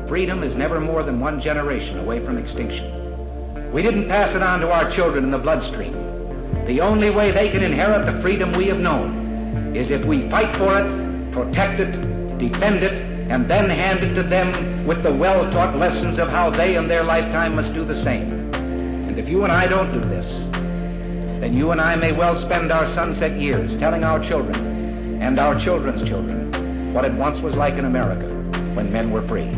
Freedom is never more than one generation away from extinction. We didn't pass it on to our children in the bloodstream. The only way they can inherit the freedom we have known is if we fight for it, protect it, defend it, and then hand it to them with the well-taught lessons of how they in their lifetime must do the same. And if you and I don't do this, then you and I may well spend our sunset years telling our children and our children's children what it once was like in America when men were free.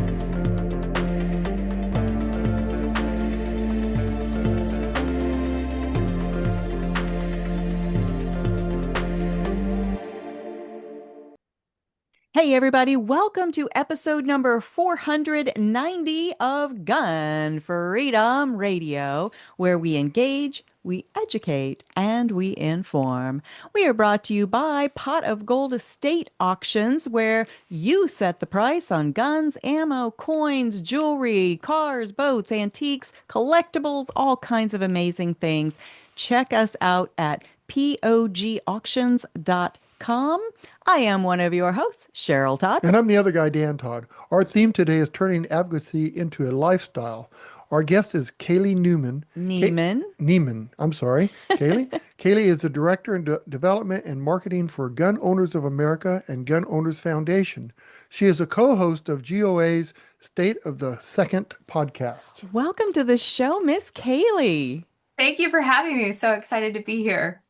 Hey everybody, welcome to episode number 490 of Gun Freedom Radio, where we engage, we educate, and we inform. We are brought to you by Pot of Gold Estate Auctions, where you set the price on guns, ammo, coins, jewelry, cars, boats, antiques, collectibles, all kinds of amazing things. Check us out at POGAuctions.com. I am one of your hosts, Cheryl Todd. And I'm the other guy, Dan Todd. Our theme today is turning advocacy into a lifestyle. Our guest is Kailey Nieman. Nieman, I'm sorry. Kailey? Kailey is the Director in Development and Marketing for Gun Owners of America and Gun Owners Foundation. She is a co-host of GOA's State of the Second podcast. Welcome to the show, Miss Kailey. Thank you for having me. So excited to be here.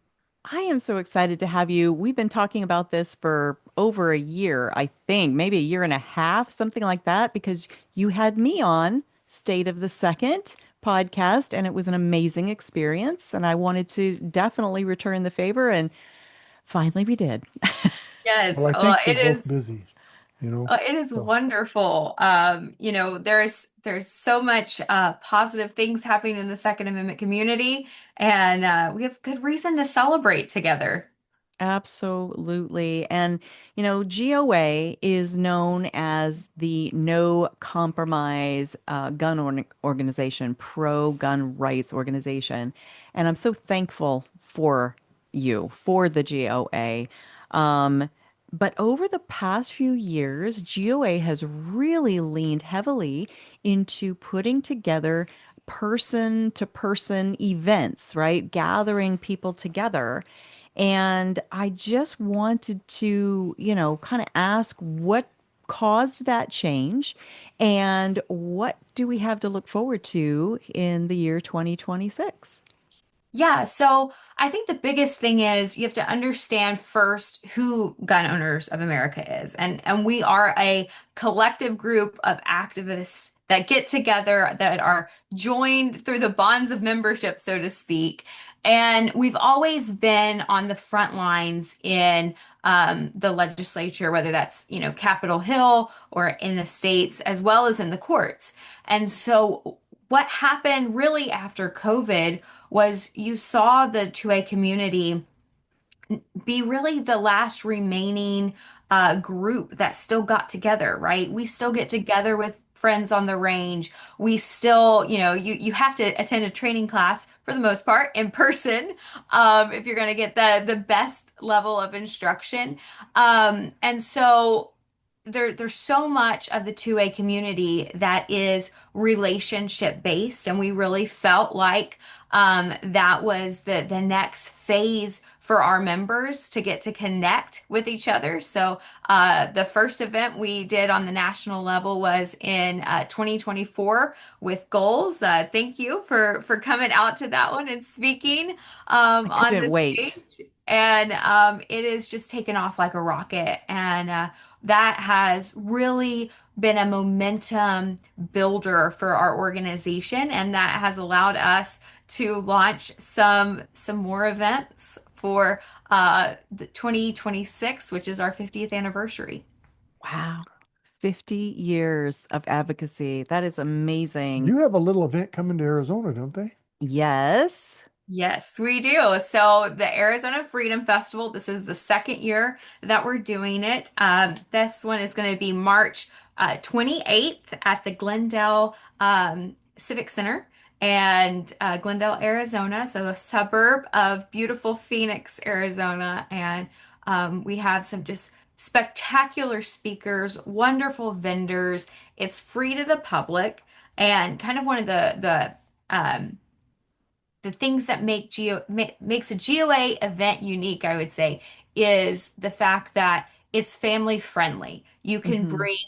I am so excited to have you. We've been talking about this for over a year, I think, maybe a year and a half, something like that, because you had me on State of the Second podcast, and it was an amazing experience. And I wanted to definitely return the favor, and finally we did. Yes, well, I think they're both busy. It is wonderful. There's so much positive things happening in the Second Amendment community, and we have good reason to celebrate together. Absolutely. And, GOA is known as the No Compromise gun organization, pro-gun rights organization. And I'm so thankful for you, for the GOA. But over the past few years, GOA has really leaned heavily into putting together person-to-person events, right? Gathering people together. And I just wanted to, kind of ask what caused that change and what do we have to look forward to in the year 2026? Yeah, so I think the biggest thing is you have to understand first who Gun Owners of America is. And we are a collective group of activists that get together, that are joined through the bonds of membership, so to speak. And we've always been on the front lines in the legislature, whether that's, Capitol Hill or in the states, as well as in the courts. And so what happened really after COVID was you saw the 2A community be really the last remaining group that still got together, right? We still get together with friends on the range. We still, you have to attend a training class for the most part in person if you're going to get the best level of instruction. And so there's so much of the 2A community that is relationship based, and we really felt like that was the next phase for our members to get to connect with each other. So the first event we did on the national level was in 2024 with goals. Thank you for coming out to that one and speaking on the stage. And it is just taken off like a rocket. And that has really been a momentum builder for our organization, and that has allowed us to launch some more events for the 2026, which is our 50th anniversary. Wow. 50 years of advocacy. That is amazing. You have a little event coming to Arizona, don't they? Yes. Yes, we do. So the Arizona Freedom Festival, this is the second year that we're doing it. This one is going to be March 28th at the Glendale Civic Center and Glendale, Arizona. So a suburb of beautiful Phoenix, Arizona. And We have some just spectacular speakers, wonderful vendors. It's free to the public, and kind of one of the things that makes a GOA event unique, I would say, is the fact that it's family friendly. You can Hmm. bring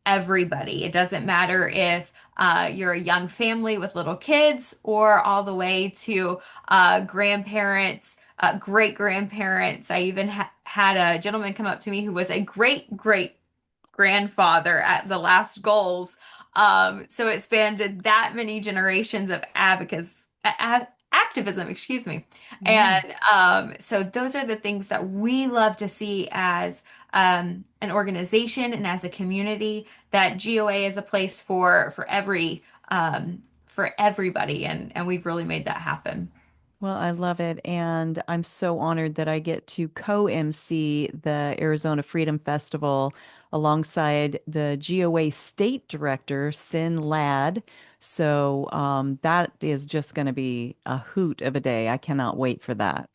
everybody. It doesn't matter if you're a young family with little kids or all the way to grandparents, great grandparents. I even had a gentleman come up to me who was a great grandfather at the last goals. So it spanned that many generations of activism, excuse me. Yeah. And so those are the things that we love to see as an organization and as a community, that GOA is a place for everybody, and we've really made that happen. Well, I love it. And I'm so honored that I get to co-MC the Arizona Freedom Festival alongside the GOA State Director, Sin Ladd. So that is just going to be a hoot of a day. I cannot wait for that.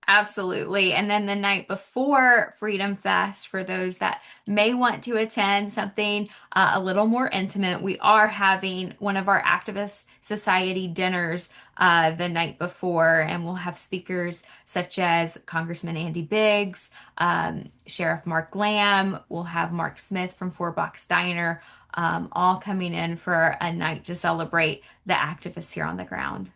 Absolutely. And then the night before Freedom Fest, for those that may want to attend something a little more intimate, we are having one of our Activist Society dinners the night before, and we'll have speakers such as Congressman Andy Biggs, Sheriff Mark Lamb, we'll have Mark Smith from Four Box Diner, all coming in for a night to celebrate the activists here on the ground.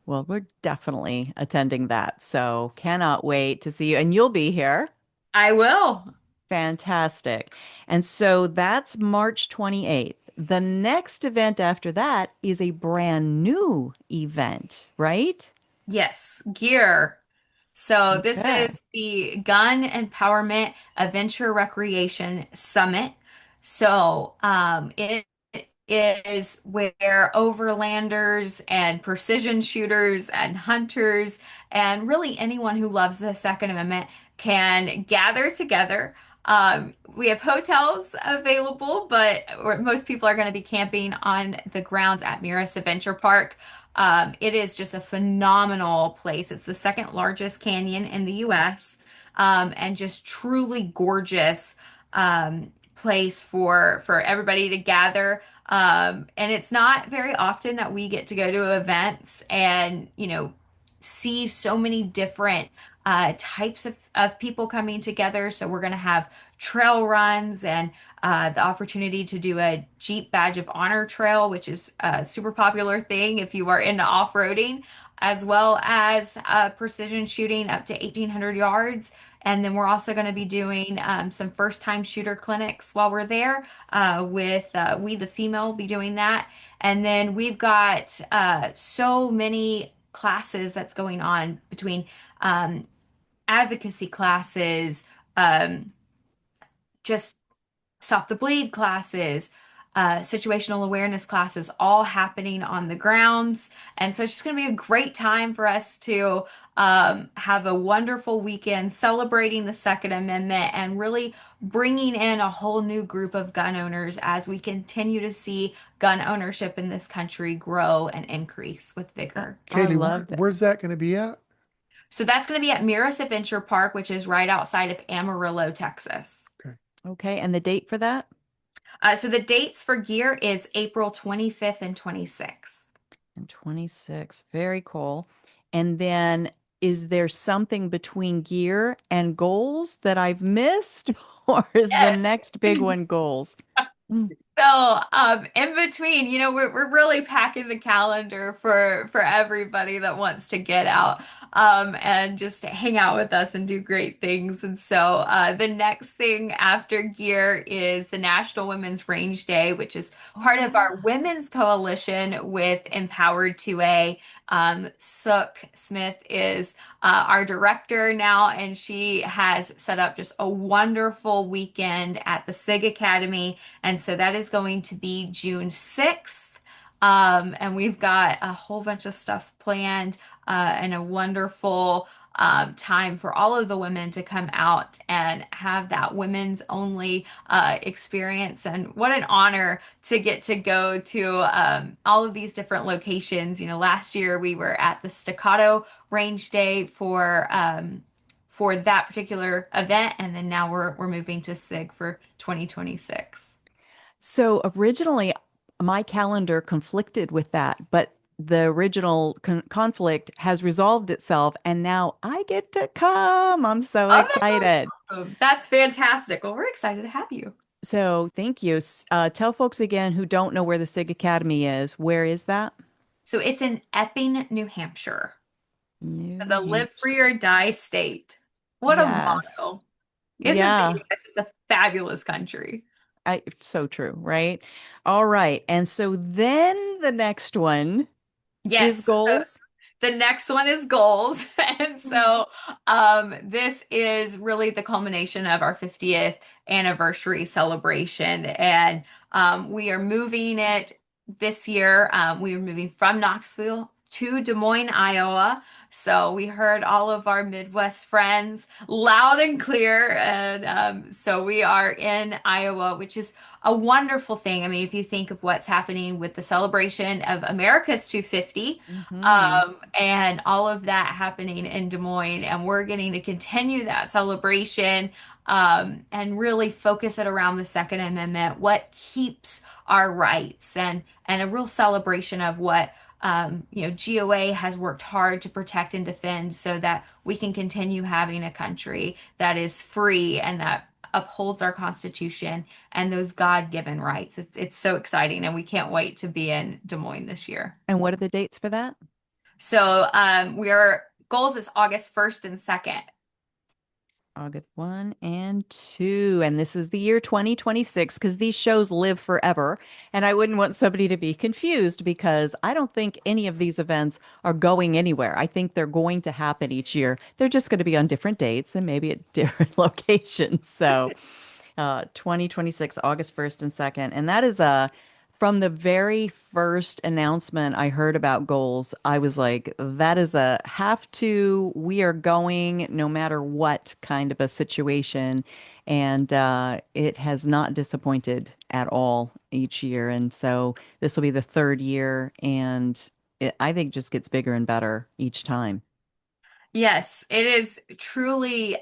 Well, we're definitely attending that. So cannot wait to see you. And you'll be here. I will. Fantastic. And so that's March 28th. The next event after that is a brand new event, right? Yes, gear. So this Okay. is the Gun Empowerment Adventure Recreation Summit. So it is where overlanders and precision shooters and hunters and really anyone who loves the Second Amendment can gather together. We have hotels available, but most people are going to be camping on the grounds at Miras Adventure Park. It is just a phenomenal place. It's the second largest canyon in the US, and just truly gorgeous place for everybody to gather. And it's not very often that we get to go to events and, see so many different types of people coming together. So we're going to have trail runs and the opportunity to do a Jeep Badge of Honor trail, which is a super popular thing if you are into off-roading, as well as precision shooting up to 1,800 yards. And then we're also going to be doing some first-time shooter clinics while we're there with We the Female will be doing that. And then we've got so many classes that's going on between um, advocacy classes, um, just Stop the Bleed classes, situational awareness classes, all happening on the grounds. And so it's just going to be a great time for us to have a wonderful weekend celebrating the Second Amendment and really bringing in a whole new group of gun owners as we continue to see gun ownership in this country grow and increase with vigor. I Kaylee, love that. where's that going to be at? So that's going to be at Miras Adventure Park, which is right outside of Amarillo, Texas. Okay. Okay. And the date for that? So the dates for gear is April 25th and 26th. And 26. Very cool. And then is there something between gear and goals that I've missed? Or is the Yes. next big one goals? Mm. So, in between, we're really packing the calendar for everybody that wants to get out, and just hang out with us and do great things. And so, the next thing after gear is the National Women's Range Day, which is Oh, part of our yeah. women's coalition with Empowered 2A. Sook Smith is our director now, and she has set up just a wonderful weekend at the SIG Academy. And so that is going to be June 6th. And we've got a whole bunch of stuff planned and a wonderful time for all of the women to come out and have that women's only experience. And what an honor to get to go to all of these different locations. Last year we were at the Staccato Range Day for for that particular event, and then now we're moving to SIG for 2026. So originally, my calendar conflicted with that, but the original conflict has resolved itself, and now I get to come. I'm so Oh, that's excited. awesome. That's fantastic. Well, we're excited to have you. So thank you. Tell folks again who don't know where the SIG Academy is. Where is that? So it's in Epping, New Hampshire. So New the live Hampshire. free or die state. What a Yes. motto. Isn't Yeah. it? That's just a fabulous country. So true, right? All right. And so then the next one is Yes. So goals. the next one is goals. And so this is really the culmination of our 50th anniversary celebration. And we are moving it this year. We are moving from Knoxville to Des Moines, Iowa. So we heard all of our Midwest friends loud and clear. And so we are in Iowa, which is a wonderful thing. I mean, if you think of what's happening with the celebration of America's 250, Hmm. and all of that happening in Des Moines, and we're getting to continue that celebration, and really focus it around the Second Amendment, what keeps our rights, and a real celebration of what GOA has worked hard to protect and defend so that we can continue having a country that is free and that upholds our Constitution and those God-given rights. It's so exciting, and we can't wait to be in Des Moines this year. And what are the dates for that? So we are goals is August 1st and 2nd. August 1 and 2. And this is the year 2026 because these shows live forever. And I wouldn't want somebody to be confused because I don't think any of these events are going anywhere. I think they're going to happen each year. They're just going to be on different dates and maybe at different locations. So 2026, August 1st and 2nd. And that is from the very first announcement I heard about goals, I was like, that is a have to, we are going no matter what kind of a situation. And it has not disappointed at all each year. And so this will be the third year. And I think just gets bigger and better each time. Yes, it is truly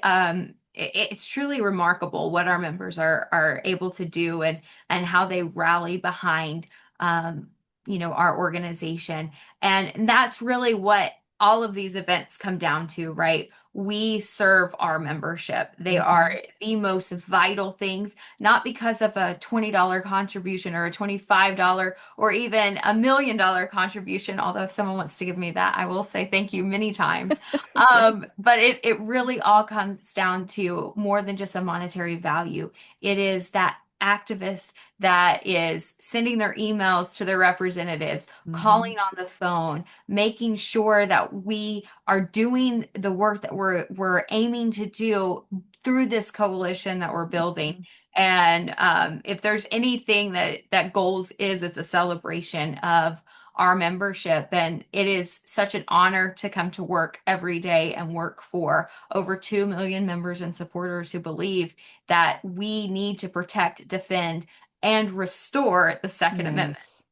it's truly remarkable what our members are able to do, and how they rally behind our organization. And that's really what all of these events come down to, right? We serve our membership. They Mhm. are the most vital things, not because of a $20 contribution or a $25 or even $1 million contribution. Although if someone wants to give me that, I will say thank you many times. But it really all comes down to more than just a monetary value. It is that activist that is sending their emails to their representatives, Mhm. calling on the phone, making sure that we are doing the work that we're aiming to do through this coalition that we're building. Mhm. And if there's anything that goals is, it's a celebration of our membership. And it is such an honor to come to work every day and work for over 2 million members and supporters who believe that we need to protect, defend, and restore the Second Amendment. Yes.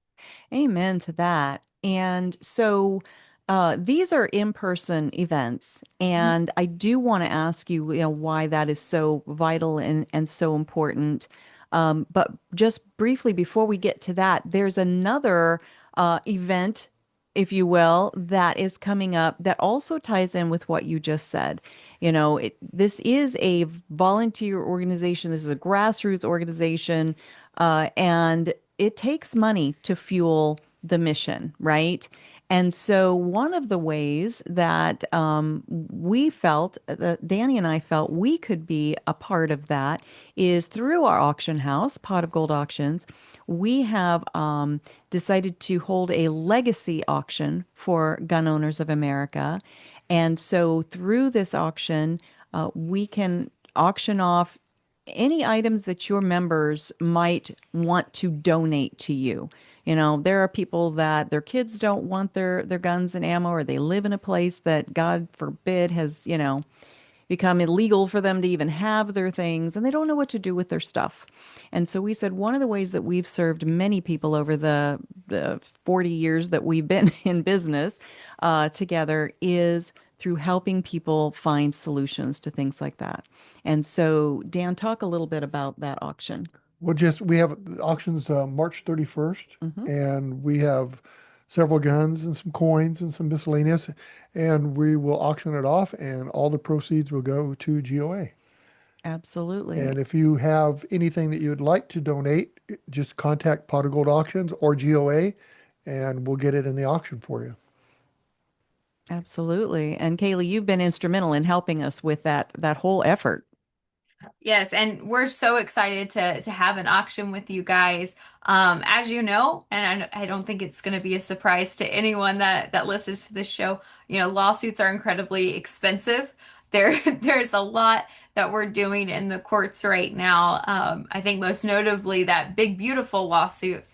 Amen to that. And so these are in-person events, and I do want to ask you, why that is so vital and so important. But just briefly before we get to that, there's another event, if you will, that is coming up that also ties in with what you just said. This is a volunteer organization. This is a grassroots organization, and it takes money to fuel the mission, right? And so, one of the ways that we felt, Danny and I felt we could be a part of that is through our auction house, Pot of Gold Auctions. We have decided to hold a legacy auction for gun owners of America. And so, through this auction, we can auction off any items that your members might want to donate to you. There are people that their kids don't want their guns and ammo, or they live in a place that, God forbid, has, become illegal for them to even have their things, and they don't know what to do with their stuff. And so we said one of the ways that we've served many people over the 40 years that we've been in business together is through helping people find solutions to things like that. And so, Dan, talk a little bit about that auction. Well, we have the auctions March 31st, Hmm. and we have several guns and some coins and some miscellaneous, and we will auction it off, and all the proceeds will go to GOA. Absolutely. And if you have anything that you would like to donate, just contact Pot of Gold Auctions or GOA, and we'll get it in the auction for you. Absolutely. And Kailey, you've been instrumental in helping us with that whole effort. Yes, and we're so excited to have an auction with you guys. As you know, and I don't think it's going to be a surprise to anyone that listens to this show, lawsuits are incredibly expensive. There's a lot that we're doing in the courts right now. I think most notably that big beautiful lawsuit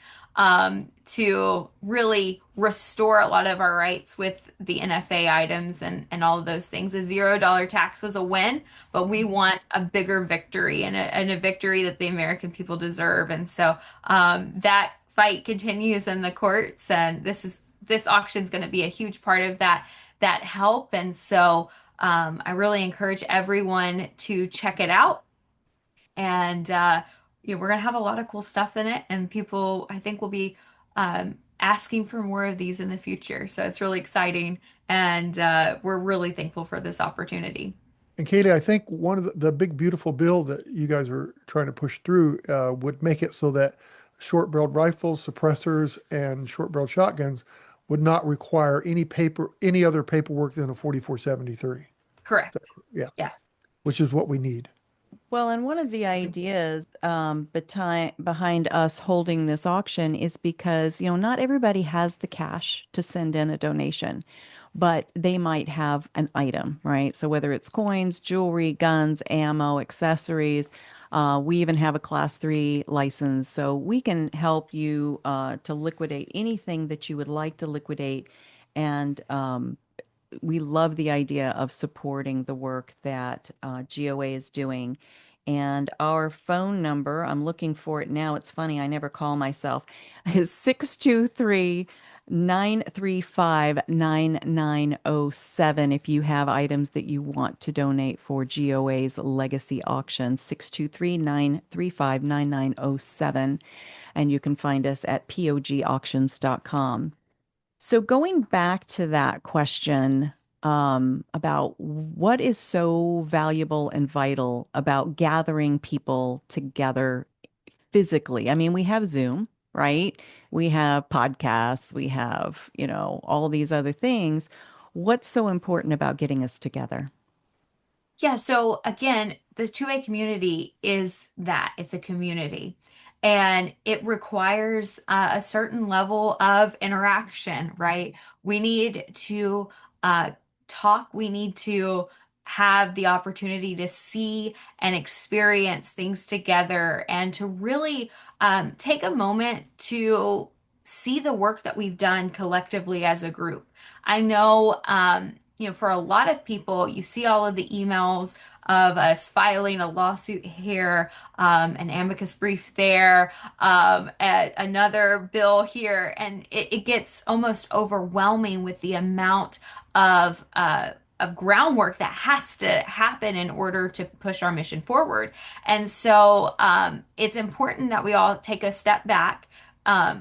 to really restore a lot of our rights with the NFA items and all of those things. A $0 tax was a win, but we want a bigger victory and a victory that the American people deserve. And so that fight continues in the courts, and this auction is going to be a huge part of that help. And so I really encourage everyone to check it out. And we're gonna have a lot of cool stuff in it, and people I think will be asking for more of these in the future. So it's really exciting, and we're really thankful for this opportunity. And Katie, I think one of the big beautiful bill that you guys are trying to push through would make it so that short-barreled rifles, suppressors, and short-barreled shotguns would not require any other paperwork than a 4473. Correct. Yeah, Yeah. which is what we need. Well, and one of the ideas behind us holding this auction is because, not everybody has the cash to send in a donation, but they might have an item, right? So whether it's coins, jewelry, guns, ammo, accessories, we even have a class 3 license. So we can help you to liquidate anything that you would like to liquidate. And we love the idea of supporting the work that GOA is doing. And our phone number, I'm looking for it now. It's funny, I never call myself, is 623 935 9907. If you have items that you want to donate for GOA's Legacy Auction, 623 935 9907. And you can find us at POGAuctions.com. So going back to that question about what is so valuable and vital about gathering people together physically. I mean, we have Zoom, right? We have podcasts, we have, all these other things. What's so important about getting us together? Yeah, so again, the 2A community is that it's a community, and it requires a certain level of interaction, right? We need to uh, talk, we need to have the opportunity to see and experience things together, and to really take a moment to see the work that we've done collectively as a group. I know, for a lot of people, you see all of the emails of us filing a lawsuit here, an amicus brief there, another bill here, and it gets almost overwhelming with the amount of groundwork that has to happen in order to push our mission forward. And so it's important that we all take a step back,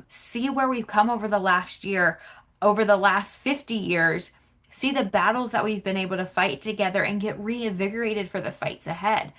see where we've come over the last year, over the last 50 years, see the battles that we've been able to fight together, and get reinvigorated for the fights ahead.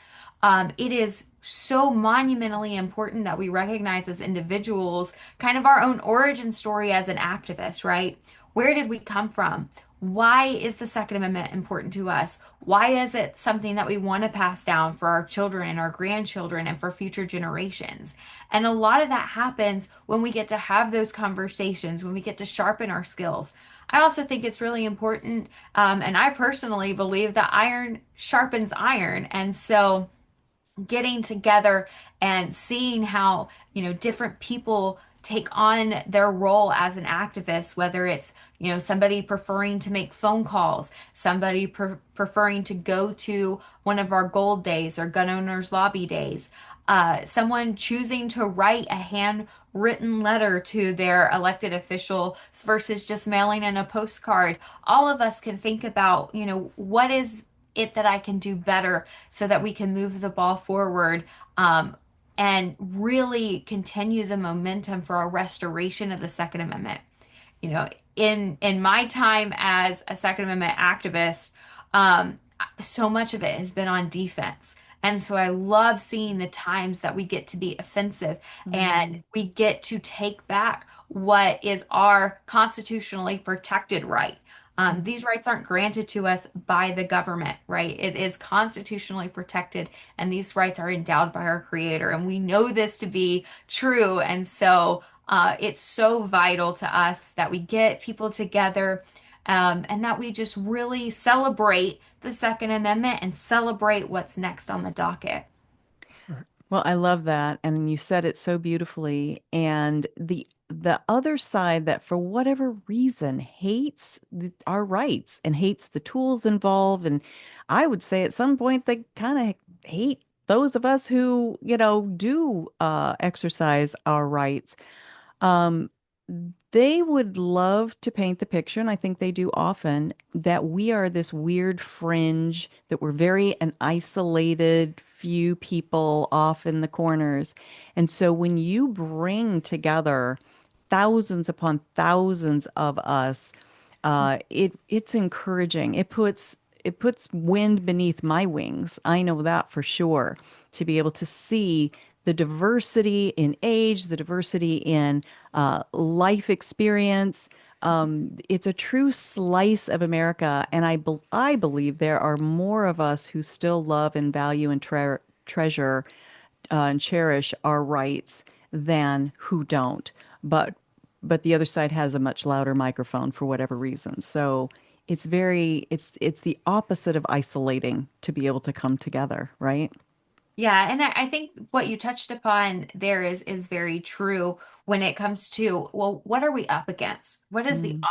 It is so monumentally important that we recognize as individuals kind of our own origin story as an activist, right? Where did we come from? Why is the Second Amendment important to us? Why is it something that we want to pass down for our children and our grandchildren and for future generations? And a lot of that happens when we get to have those conversations, when we get to sharpen our skills. I also think it's really important, and I personally believe that iron sharpens iron. And so getting together and seeing how, different people take on their role as an activist, whether it's, somebody preferring to make phone calls, somebody preferring to go to one of our gold days or gun owners lobby days, someone choosing to write a handwritten letter to their elected official versus just mailing in a postcard. All of us can think about, what is it that I can do better so that we can move the ball forward, and really continue the momentum for a restoration of the Second Amendment. In my time as a Second Amendment activist, so much of it has been on defense. And so I love seeing the times that we get to be offensive and we get to take back what is our constitutionally protected right. These rights aren't granted to us by the government, right? It is constitutionally protected, and these rights are endowed by our Creator. And we know this to be true. And so it's so vital to us that we get people together, and that we just really celebrate the Second Amendment and celebrate what's next on the docket. Well, I love that, and you said it so beautifully. And the other side that, for whatever reason, hates our rights and hates the tools involved, and I would say at some point they kind of hate those of us who, do exercise our rights. Um, they would love to paint the picture, and I think they do often, that we are this weird fringe, that we're very an isolated few people off in the corners. And so when you bring together thousands upon thousands of us, it's encouraging. It puts wind beneath my wings. I know that for sure, to be able to see the diversity in age, the diversity in life experience. It's a true slice of America, and I believe there are more of us who still love and value and treasure and cherish our rights than who don't. But the other side has a much louder microphone for whatever reason. So it's the opposite of isolating to be able to come together, right? Yeah, and I think what you touched upon there is very true when it comes to, well, what are we up against? What does the Mm,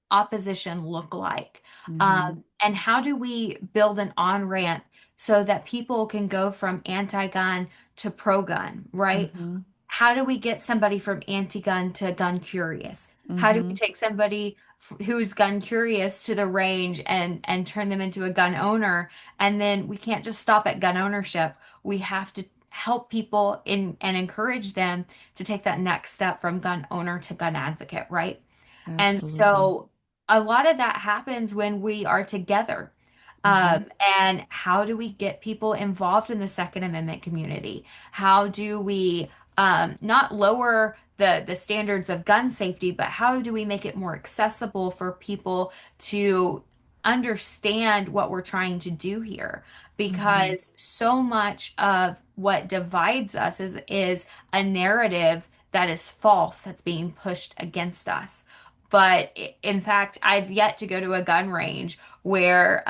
opposition look like? hmm And how do we build an on-ramp so that people can go from anti-gun to pro-gun, right? hmm How do we get somebody from anti-gun to gun curious? How do we hmm take somebody who's gun curious to the range and turn them into a gun owner? And then we can't just stop at gun ownership. We have to help people in and encourage them to take that next step from gun owner to gun advocate, right? And Absolutely. so a lot of that happens when we are together. hmm And how do we get people involved in the Second Amendment community? How do we not lower the standards of gun safety, but how do we make it more accessible for people to understand what we're trying to do here? hmm Because so much of what divides us is a narrative that is false that's being pushed against us. But in fact, I've yet to go to a gun range where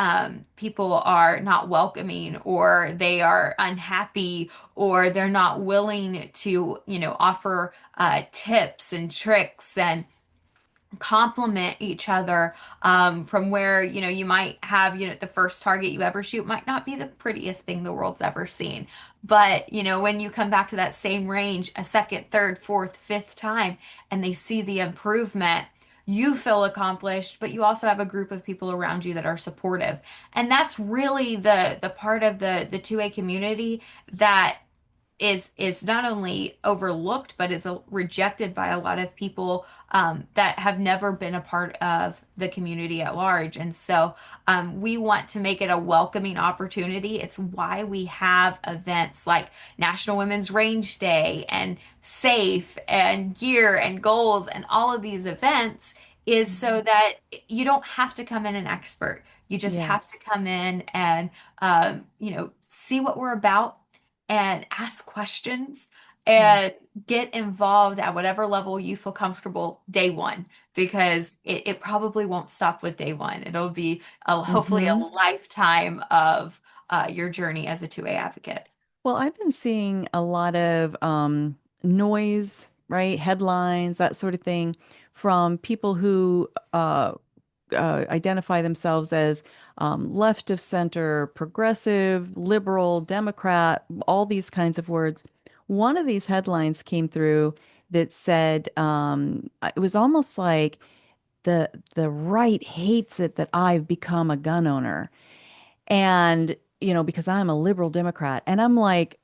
people are not welcoming or they are unhappy or they're not willing to, offer tips and tricks and complement each other, from where, you might have, the first target you ever shoot might not be the prettiest thing the world's ever seen. But, when you come back to that same range a second, third, fourth, fifth time and they see the improvement, you feel accomplished, but you also have a group of people around you that are supportive. And that's really the part of the 2A community that is not only overlooked but is rejected by a lot of people, that have never been a part of the community at large. And so we want to make it a welcoming opportunity. It's why we have events like National Women's Range Day and SAFE and Gear and Goals, and all of these events is so hmm that you don't have to come in an expert. You just have Yes. to come in and see what we're about and ask questions Yes. and get involved at whatever level you feel comfortable day one, because it probably won't stop with day one. It'll be hopefully a hmm lifetime of your journey as a 2A advocate. Well, I've been seeing a lot of noise right? Headlines, that sort of thing, from people who identify themselves as left of center, progressive, liberal, Democrat, all these kinds of words. One of these headlines came through that said, it was almost like the right hates it that I've become a gun owner. And, because I'm a liberal Democrat. And I'm like,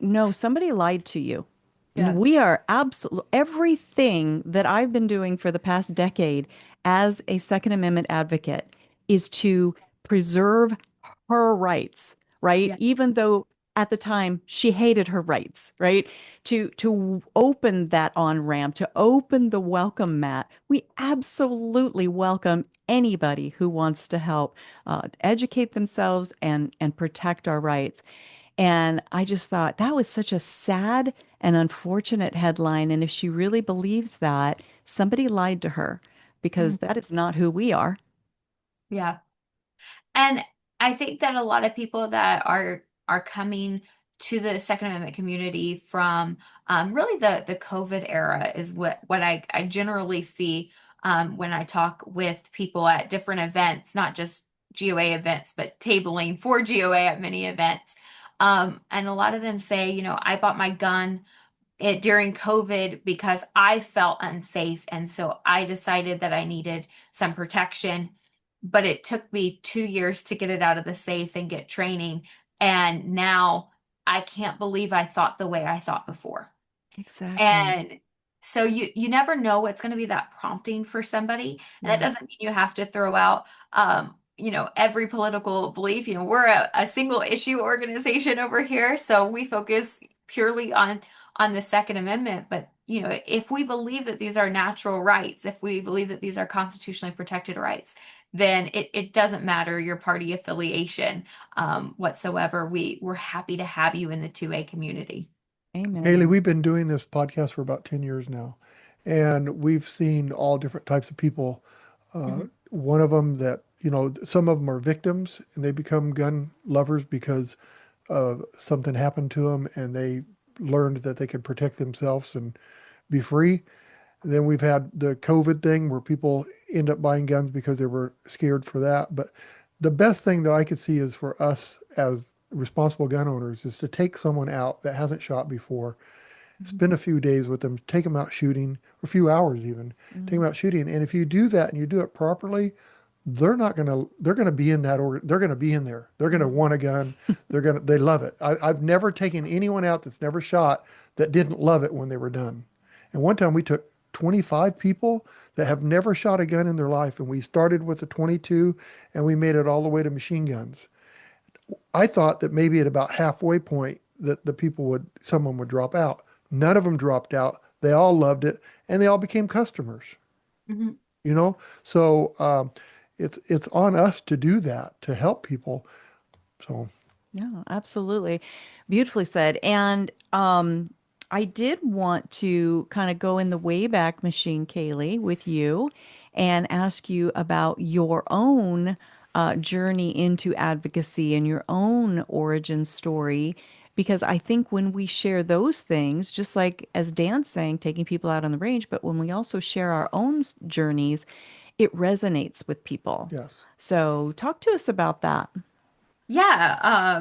no, somebody lied to you. Yeah. We are absolutely everything that I've been doing for the past decade as a Second Amendment advocate is to preserve her rights, right? Yeah. Even though at the time she hated her rights, right? To open that on ramp, to open the welcome mat. We absolutely welcome anybody who wants to help educate themselves and protect our rights. And I just thought that was such a sad and unfortunate headline. And if she really believes that, somebody lied to her because Mhm. that is not who we are. Yeah. And I think that a lot of people that are coming to the Second Amendment community from really the COVID era is what I generally see when I talk with people at different events, not just GOA events, but tabling for GOA at many events. And a lot of them say, I bought my gun during COVID because I felt unsafe. And so I decided that I needed some protection. But it took me 2 years to get it out of the safe and get training. And now I can't believe I thought the way I thought before. Exactly. And so you never know what's going to be that prompting for somebody. And that Right. doesn't mean you have to throw out every political belief. We're a single issue organization over here, so we focus purely on the Second Amendment. But if we believe that these are natural rights, if we believe that these are constitutionally protected rights, then it doesn't matter your party affiliation whatsoever. We're happy to have you in the 2A community. Haley, Amen. we've been doing this podcast for about 10 years now, and we've seen all different types of people. Mhm. One of them that, some of them are victims and they become gun lovers because something happened to them and they learned that they could protect themselves and be free. And then we've had the COVID thing where people end up buying guns because they were scared for that. But the best thing that I could see is for us as responsible gun owners is to take someone out that hasn't shot before, spend a few days with them, take them out shooting, or a few hours even, take them Mhm. out shooting. And if you do that and you do it properly, they're gonna be in that order. They're gonna be in there. They're gonna want a gun. They love it. I've never taken anyone out that's never shot that didn't love it when they were done. And one time we took 25 people that have never shot a gun in their life, and we started with a 22 and we made it all the way to machine guns. I thought that maybe at about halfway point that someone would drop out. None of them dropped out. They all loved it, and they all became customers. Mhm. You know, so it's on us to do that to help people. So Yeah, absolutely. Beautifully said. And I did want to kind of go in the Wayback Machine, Kaylee, with you and ask you about your own journey into advocacy and your own origin story. Because I think when we share those things, just like as Dan's saying, taking people out on the range, but when we also share our own journeys, it resonates with people. yes, So talk to us about that. Yeah.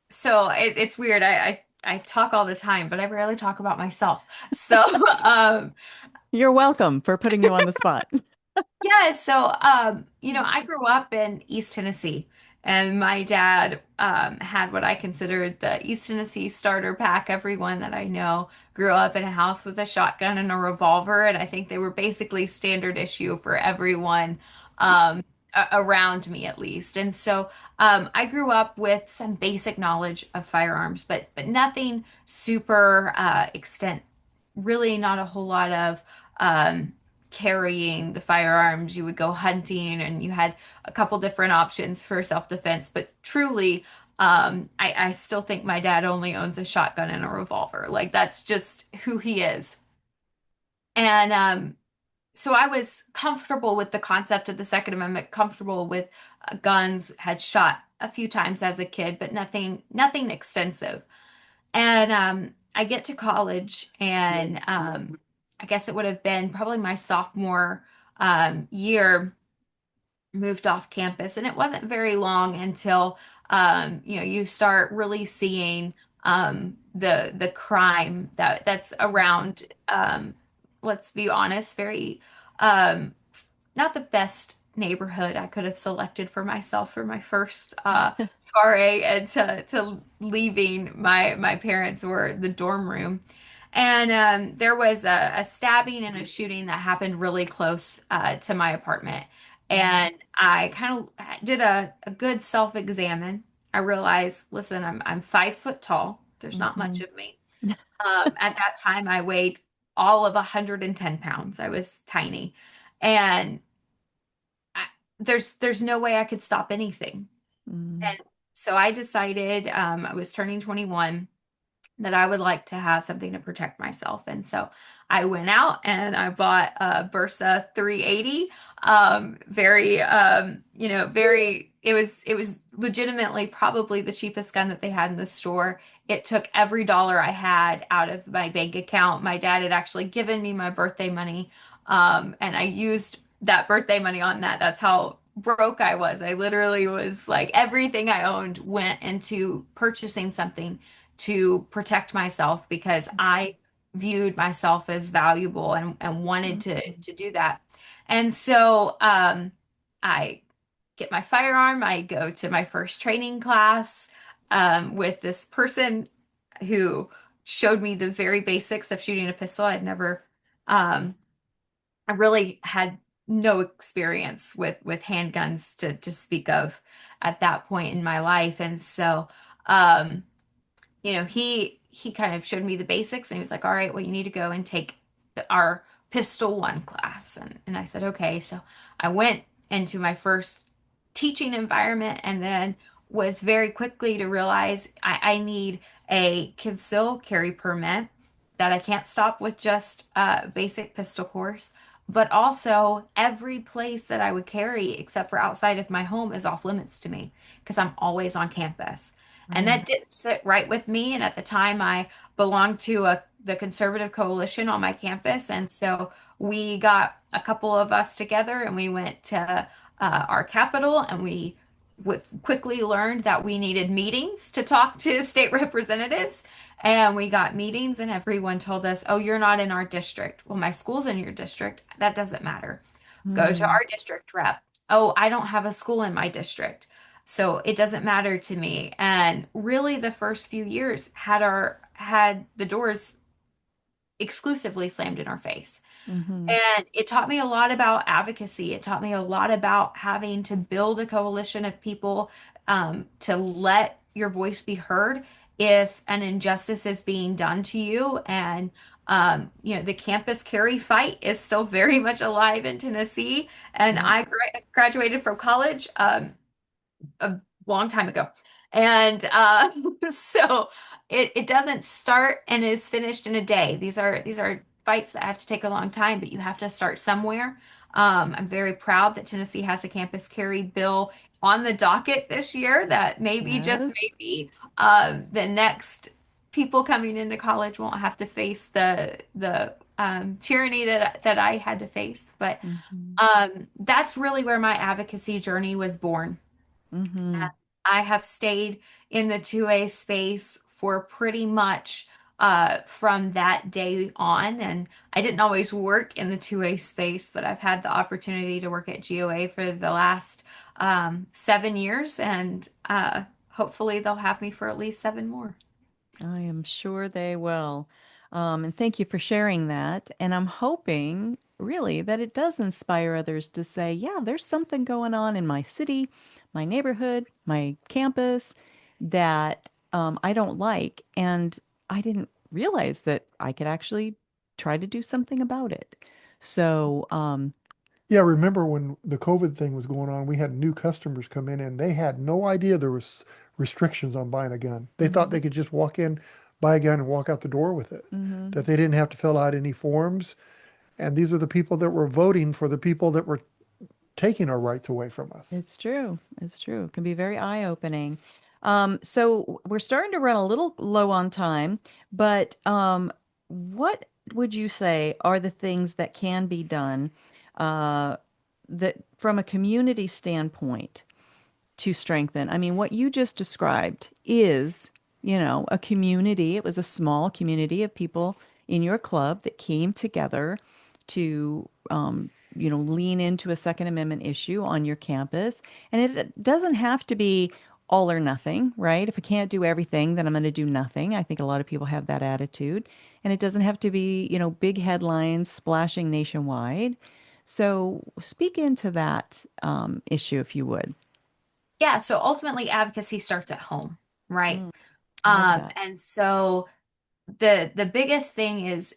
So it's weird. I talk all the time, but I rarely talk about myself. So You're welcome for putting you on the spot. yeah, so I grew up in East Tennessee, and my dad had what I considered the East Tennessee starter pack. Everyone that I know grew up in a house with a shotgun and a revolver, and I think they were basically standard issue for everyone around me, at least. And so I grew up with some basic knowledge of firearms, but nothing super extent. Really, not a whole lot of carrying the firearms. You would go hunting and you had a couple different options for self-defense. But truly, I still think my dad only owns a shotgun and a revolver. Like that's just who he is. And so I was comfortable with the concept of the Second Amendment, comfortable with guns, had shot a few times as a kid, but nothing extensive. And I get to college, and I guess it would have been probably my sophomore year, moved off campus, and it wasn't very long until you start really seeing the crime that's around. Let's be honest, very um, not the best neighborhood I could have selected for myself for my first soiree and to leaving my parents or the dorm room. And there was a stabbing and a shooting that happened really close to my apartment. And I kind of did a good self-examine. I realized, listen, I'm 5 foot tall. There's not much of me. At that time, I weighed all of 110 pounds. I was tiny. And I, there's no way I could stop anything. Mm. And so I decided, I was turning 21, that I would like to have something to protect myself. And so I went out and I bought a Bursa 380. Very, it was legitimately probably the cheapest gun that they had in the store. It took every dollar I had out of my bank account. My dad had actually given me my birthday money. And I used that birthday money on that. That's how broke I was. I literally was like, everything I owned went into purchasing something to protect myself because I viewed myself as valuable and wanted to do that. And so I get my firearm, I go to my first training class with this person who showed me the very basics of shooting a pistol. I really had no experience with handguns to speak of at that point in my life. And so um, he kind of showed me the basics, and he was like, all right, well, you need to go and take our pistol one class. And I said, okay. So I went into my first teaching environment, and then was very quickly to realize I need a concealed carry permit, that I can't stop with just a basic pistol course. But also, every place that I would carry, except for outside of my home, is off limits to me because I'm always on campus. And Mm. that didn't sit right with me. And at the time, I belonged to the conservative coalition on my campus. And so we got a couple of us together and we went to our capital, and we quickly learned that we needed meetings to talk to state representatives. And we got meetings, and everyone told us, oh, you're not in our district. Well, my school's in your district. That doesn't matter. Go to Mm. our district rep. Oh, I don't have a school in my district, so it doesn't matter to me. And really, the first few years had the doors exclusively slammed in our face. Mhm. And it taught me a lot about advocacy. It taught me a lot about having to build a coalition of people, to let your voice be heard if an injustice is being done to you. And the campus carry fight is still very much alive in Tennessee. And Yep. I graduated from college a long time ago. And so it doesn't start and is finished in a day. These are fights that have to take a long time, but you have to start somewhere. I'm very proud that Tennessee has a campus carry bill on the docket this year, that maybe, just Yes. maybe, the next people coming into college won't have to face the tyranny that I had to face. But Mhm. that's really where my advocacy journey was born. Mhm. I have stayed in the 2A space for pretty much from that day on. And I didn't always work in the 2A space, but I've had the opportunity to work at GOA for the last 7 years. And hopefully they'll have me for at least 7 more. I am sure they will. And thank you for sharing that. And I'm hoping, really, that it does inspire others to say, yeah, there's something going on in my city, my neighborhood, my campus that I don't like. And I didn't realize that I could actually try to do something about it. So, Yeah, remember when the COVID thing was going on, we had new customers come in and they had no idea there was restrictions on buying a gun. They thought they mhm, could just walk in, buy a gun and walk out the door with it. mhm. That they didn't have to fill out any forms. And these are the people that were voting for the people that were taking our rights away from us. It's true. It's true. It can be very eye-opening. So we're starting to run a little low on time, but what would you say are the things that can be done uh, that from a community standpoint to strengthen? I mean, what you just described is, a community. It was a small community of people in your club that came together to, lean into a Second Amendment issue on your campus. And it doesn't have to be all or nothing, right? If I can't do everything, then I'm going to do nothing. I think a lot of people have that attitude. And it doesn't have to be, big headlines splashing nationwide. So speak into that issue if you would. Yeah, so ultimately advocacy starts at home, right? Mm, love that. And so the biggest thing is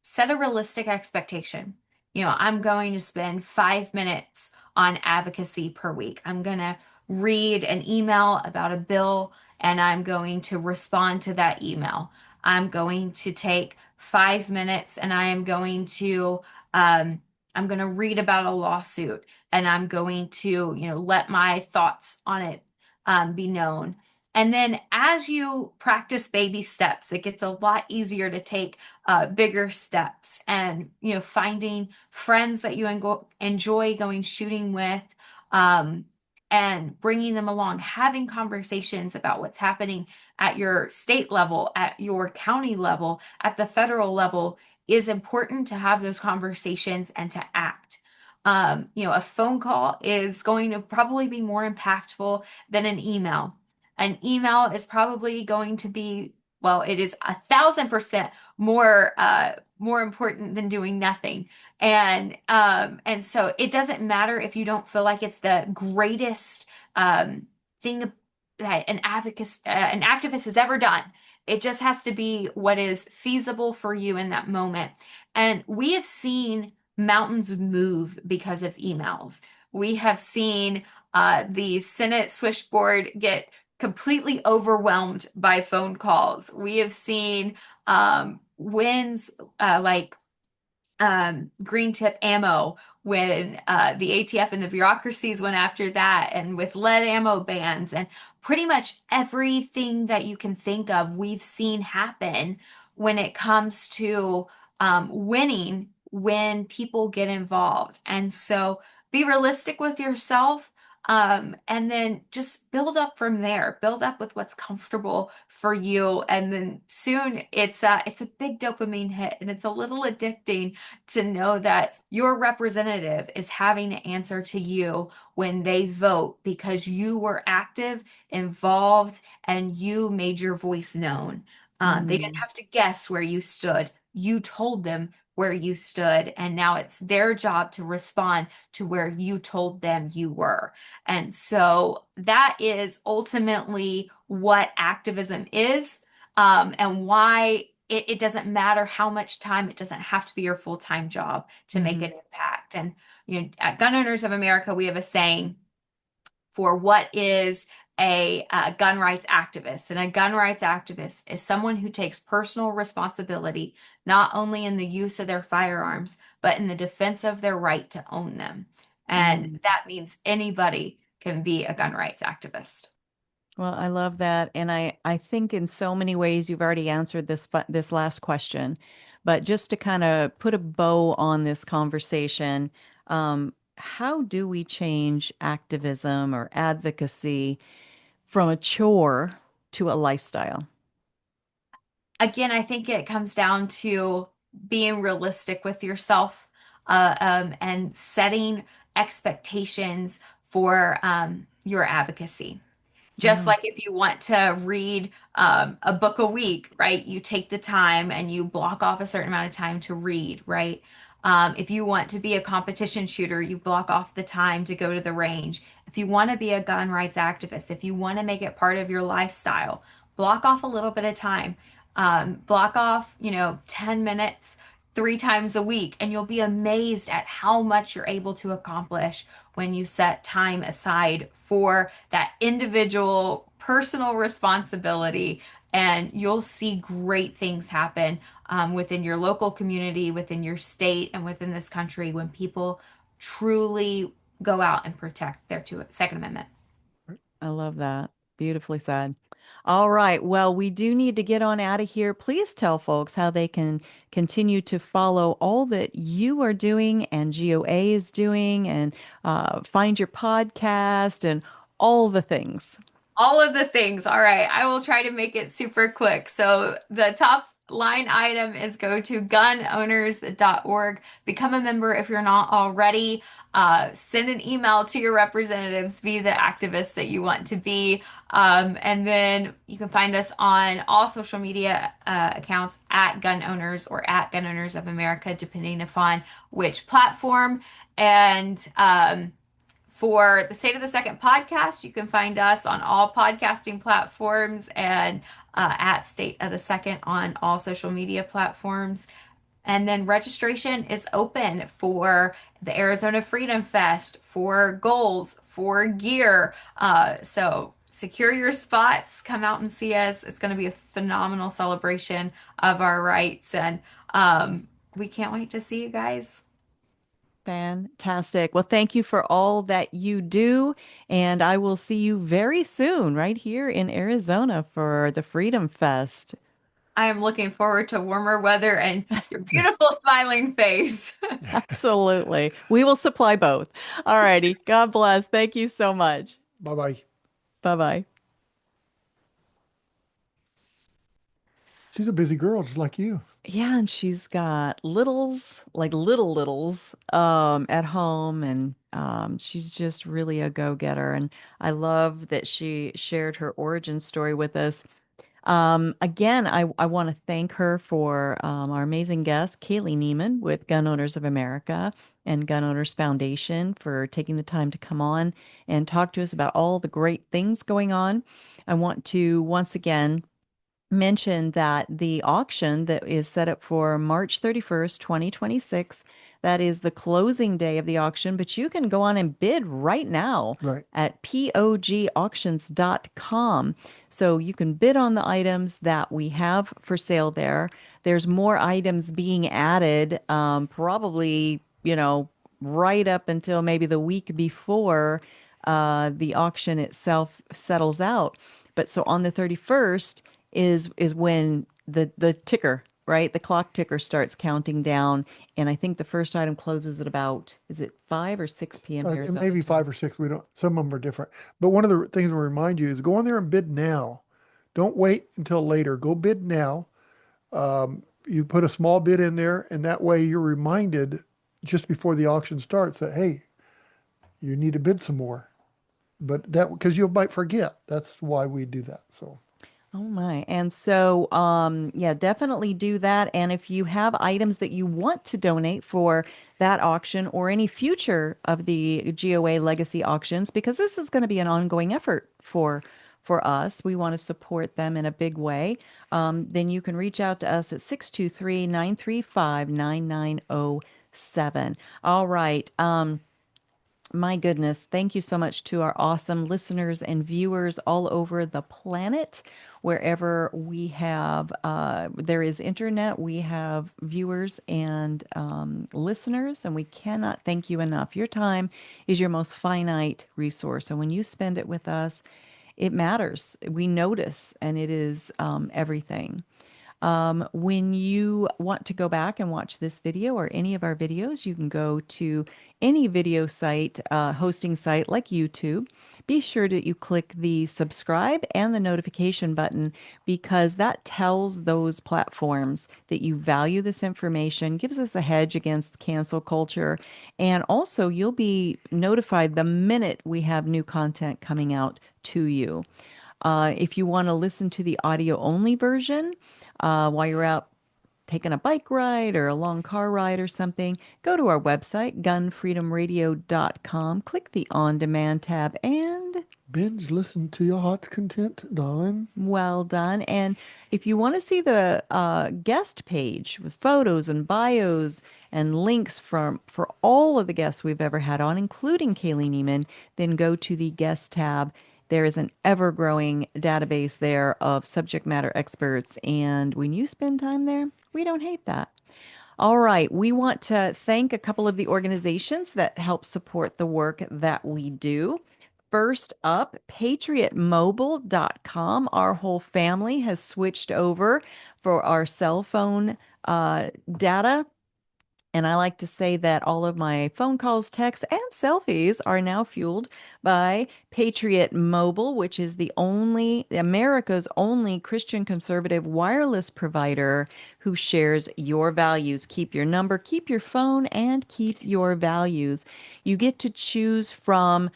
set a realistic expectation. I'm going to spend 5 minutes on advocacy per week. I'm going to read an email about a bill and I'm going to respond to that email. I'm going to take 5 minutes and I'm going to read about a lawsuit and I'm going to, let my thoughts on it be known. And then as you practice baby steps, it gets a lot easier to take bigger steps and, finding friends that you enjoy going shooting with, um, and bringing them along, having conversations about what's happening at your state level, at your county level, at the federal level is important to have those conversations and to act. A phone call is going to probably be more impactful than an email. An email is probably going to be, well, it is 1,000% more important than doing nothing. And so it doesn't matter if you don't feel like it's the greatest thing that an activist has ever done. It just has to be what is feasible for you in that moment. And we have seen mountains move because of emails. We have seen the Senate switchboard get completely overwhelmed by phone calls. We have seen wins like green tip ammo when the ATF and the bureaucracies went after that, and with lead ammo bans, and pretty much everything that you can think of, we've seen happen when it comes to winning when people get involved. And so be realistic with yourself. And then just build up from there. Build up with what's comfortable for you, and then soon it's a big dopamine hit, and it's a little addicting to know that your representative is having to answer to you when they vote because you were active, involved, and you made your voice known. They didn't Mm. have to guess where you stood. You told them where you stood, and now it's their job to respond to where you told them you were. And so that is ultimately what activism is, and why it doesn't matter how much time, it doesn't have to be your full-time job to make Mhm. an impact. And at Gun Owners of America, we have a saying for what is a gun rights activist. And a gun rights activist is someone who takes personal responsibility, not only in the use of their firearms, but in the defense of their right to own them. And Mm. that means anybody can be a gun rights activist. Well, I love that. And I think in so many ways you've already answered this last question. But just to kind of put a bow on this conversation, how do we change activism or advocacy from a chore to a lifestyle? Again, I think it comes down to being realistic with yourself, and setting expectations for your advocacy. Just Mm. like if you want to read a book a week, right? You take the time and you block off a certain amount of time to read, right? If you want to be a competition shooter, you block off the time to go to the range. If you want to be a gun rights activist, if you want to make it part of your lifestyle, block off a little bit of time. Block off, 10 minutes 3 times a week, and you'll be amazed at how much you're able to accomplish when you set time aside for that individual personal responsibility. And you'll see great things happen within your local community, within your state, and within this country when people truly go out and protect their Second Amendment. I love that. Beautifully said. All right. Well, we do need to get on out of here. Please tell folks how they can continue to follow all that you are doing and GOA is doing and find your podcast and all the things. All of the things. All right. I will try to make it super quick. So the top line item is go to gunowners.org. Become a member if you're not already. Send an email to your representatives. Be the activist that you want to be. And then you can find us on all social media accounts at Gun Owners or at Gun Owners of America, depending upon which platform. And for the State of the Second podcast, you can find us on all podcasting platforms and at State of the Second on all social media platforms. And then registration is open for the Arizona Freedom Fest, for goals, for gear. So secure your spots, come out and see us. It's going to be a phenomenal celebration of our rights. And we can't wait to see you guys. Fantastic. Well, thank you for all that you do. And I will see you very soon right here in Arizona for the Freedom Fest. I am looking forward to warmer weather and your beautiful smiling face. Absolutely. We will supply both. All righty. God bless. Thank you so much. Bye-bye. Bye-bye. She's a busy girl, just like you. Yeah, and she's got littles, like littles, at home, and she's just really a go-getter. And I love that she shared her origin story with us. Again, I want to thank her for our amazing guest, Kailey Nieman with Gun Owners of America and Gun Owners Foundation for taking the time to come on and talk to us about all the great things going on. I want to once again mention that the auction that is set up for March 31st, 2026, that is the closing day of the auction, but you can go on and bid right now at POGAuctions.com. So you can bid on the items that we have for sale there. There's more items being added, probably, right up until maybe the week before the auction itself settles out. But so on the 31st, is when the ticker, right? The clock ticker starts counting down. And I think the first item closes at about, is it 5 or 6 p.m. here? Maybe 5 or 6. We don't, some of them are different. But one of the things we'll remind you is go in there and bid now. Don't wait until later. Go bid now. You put a small bid in there, and that way you're reminded just before the auction starts that, hey, you need to bid some more. But that, because you might forget. That's why we do that. So. Oh my. And so, yeah, definitely do that. And if you have items that you want to donate for that auction or any future of the GOA Legacy Auctions, because this is going to be an ongoing effort for us, we want to support them in a big way, then you can reach out to us at 623-935-9907. All right. My goodness, thank you so much to our awesome listeners and viewers all over the planet. Wherever we have, there is internet, we have viewers and listeners, and we cannot thank you enough. Your time is your most finite resource, and when you spend it with us, it matters. We notice, and it is everything. When you want to go back and watch this video or any of our videos, you can go to any video site, hosting site like YouTube. Be sure that you click the subscribe and the notification button, because that tells those platforms that you value this information, gives us a hedge against cancel culture, and also you'll be notified the minute we have new content coming out to you. If you want to listen to the audio only version, while you're out taking a bike ride or a long car ride or something, go to our website, GunFreedomRadio.com, click the On Demand tab, and binge listen to your heart's content, darling. Well done. And if you want to see the guest page with photos and bios and links for all of the guests we've ever had on, including Kailey Nieman, then go to the guest tab. There is an ever-growing database there of subject matter experts, and when you spend time there, we don't hate that. All right, we want to thank a couple of the organizations that help support the work that we do. First up, patriotmobile.com. Our whole family has switched over for our cell phone data. And I like to say that all of my phone calls, texts, and selfies are now fueled by Patriot Mobile, which is America's only Christian conservative wireless provider who shares your values. Keep your number, keep your phone, and keep your values. You get to choose from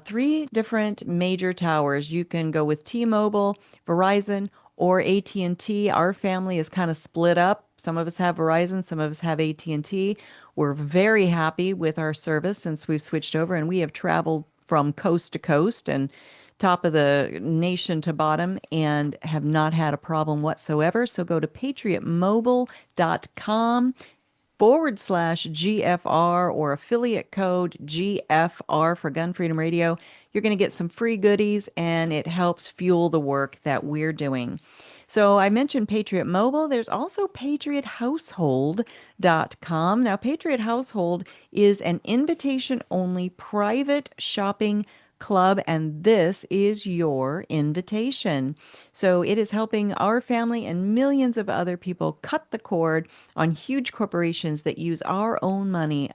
three different major towers. You can go with T-Mobile, Verizon, or AT&T. Our family is kind of split up. Some of us have Verizon, some of us have AT&T. We're very happy with our service since we've switched over, and we have traveled from coast to coast and top of the nation to bottom and have not had a problem whatsoever. So go to patriotmobile.com/GFR or affiliate code GFR for Gun Freedom Radio. You're going to get some free goodies, and it helps fuel the work that we're doing. So I mentioned Patriot Mobile. There's also patriothousehold.com. Now, Patriot Household is an invitation-only private shopping club, and this is your invitation. So it is helping our family and millions of other people cut the cord on huge corporations that use our own money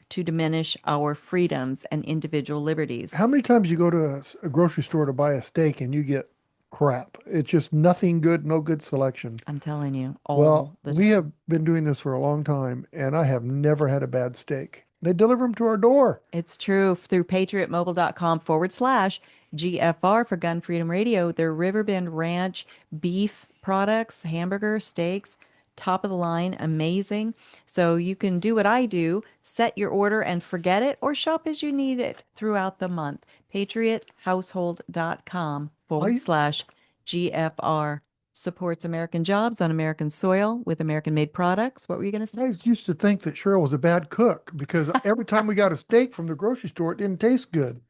to diminish our freedoms and individual liberties. How many times you go to a grocery store to buy a steak and you get crap? It's just nothing good, no good selection. I'm telling you, Well, we have been doing this for a long time, and I have never had a bad steak. They deliver them to our door. It's true. Through patriotmobile.com/GFR for Gun Freedom Radio. Their Riverbend Ranch beef products, hamburger, steaks, top of the line, amazing. So you can do what I do, set your order and forget it, or shop as you need it throughout the month. patriothousehold.com/GFR supports American jobs on American soil with American-made products. What were you going to say? I used to think that Cheryl was a bad cook because every time we got a steak from the grocery store, it didn't taste good.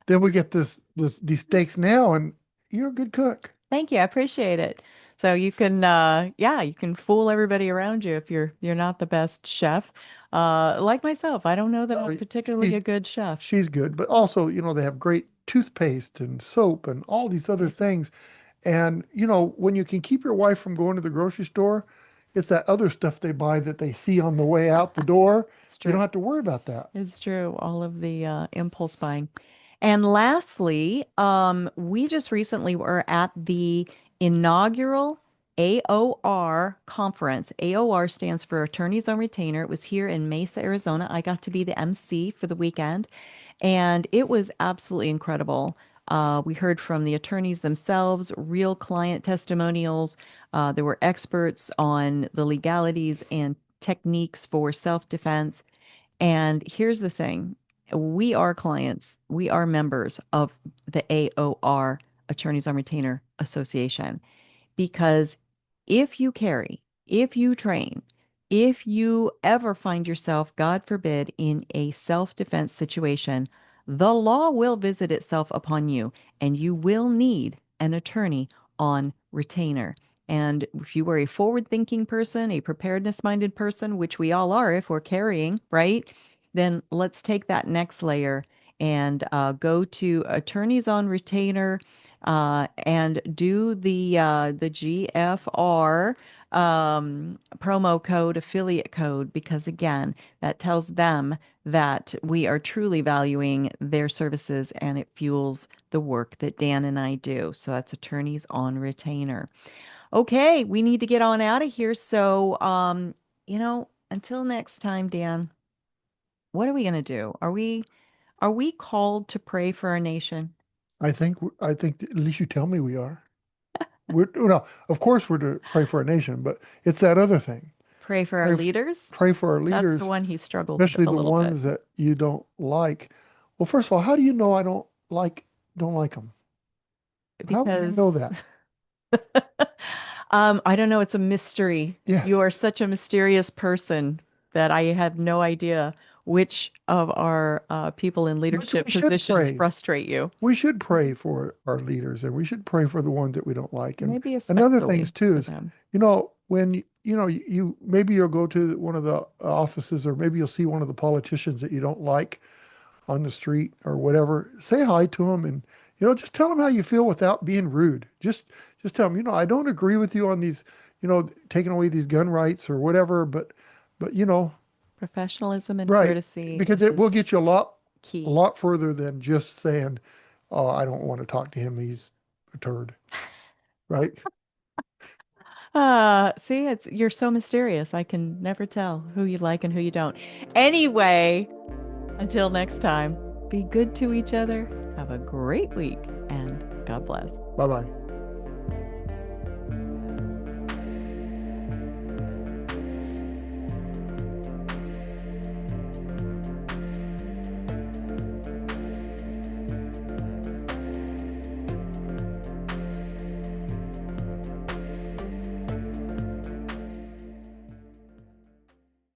Then we get these steaks now, and you're a good cook. Thank you. I appreciate it. So you can, you can fool everybody around you if you're not the best chef. Like myself, I don't know that I'm particularly a good chef. She's good, but also, they have great toothpaste and soap and all these other things. And, when you can keep your wife from going to the grocery store, it's that other stuff they buy that they see on the way out the door. You don't have to worry about that. It's true. All of the impulse buying. And lastly, we just recently were at the inaugural AOR conference. AOR stands for Attorneys on Retainer. It was here in Mesa, Arizona. I got to be the MC for the weekend, and it was absolutely incredible. We heard from the attorneys themselves, real client testimonials. There were experts on the legalities and techniques for self-defense. And here's the thing. We are clients. We are members of the AOR, Attorneys on Retainer Association, because if you carry, if you train, if you ever find yourself, God forbid, in a self-defense situation, the law will visit itself upon you, and you will need an attorney on retainer. And if you are a forward-thinking person, a preparedness-minded person, which we all are if we're carrying, right? Then let's take that next layer and go to Attorneys on Retainer and do the GFR promo code, affiliate code, because again, that tells them that we are truly valuing their services and it fuels the work that Dan and I do. So that's Attorneys on Retainer. Okay, we need to get on out of here. So, until next time, Dan, what are we going to do? Are we called to pray for our nation? I think at least you tell me we are. Of course we're to pray for our nation, but it's that other thing. Pray for our leaders? Pray for our leaders. That's the one he struggled with a especially the little ones bit. that you don't like. Well, first of all, how do you know I don't like them? How do you know that? I don't know. It's a mystery. Yeah. You are such a mysterious person that I have no idea which of our people in leadership positions frustrate you. We should pray for our leaders, and we should pray for the ones that we don't like. And maybe another thing too is, when you maybe you'll go to one of the offices, or maybe you'll see one of the politicians that you don't like on the street or whatever, say hi to them, and just tell them how you feel without being rude. Just tell them, I don't agree with you on these, taking away these gun rights or whatever, but professionalism and right, courtesy, because it will get you key. a lot further than just saying, "Oh, I don't want to talk to him. He's a turd." Right? See, you're so mysterious. I can never tell who you like and who you don't. Anyway, until next time, be good to each other. Have a great week, and God bless. Bye-bye.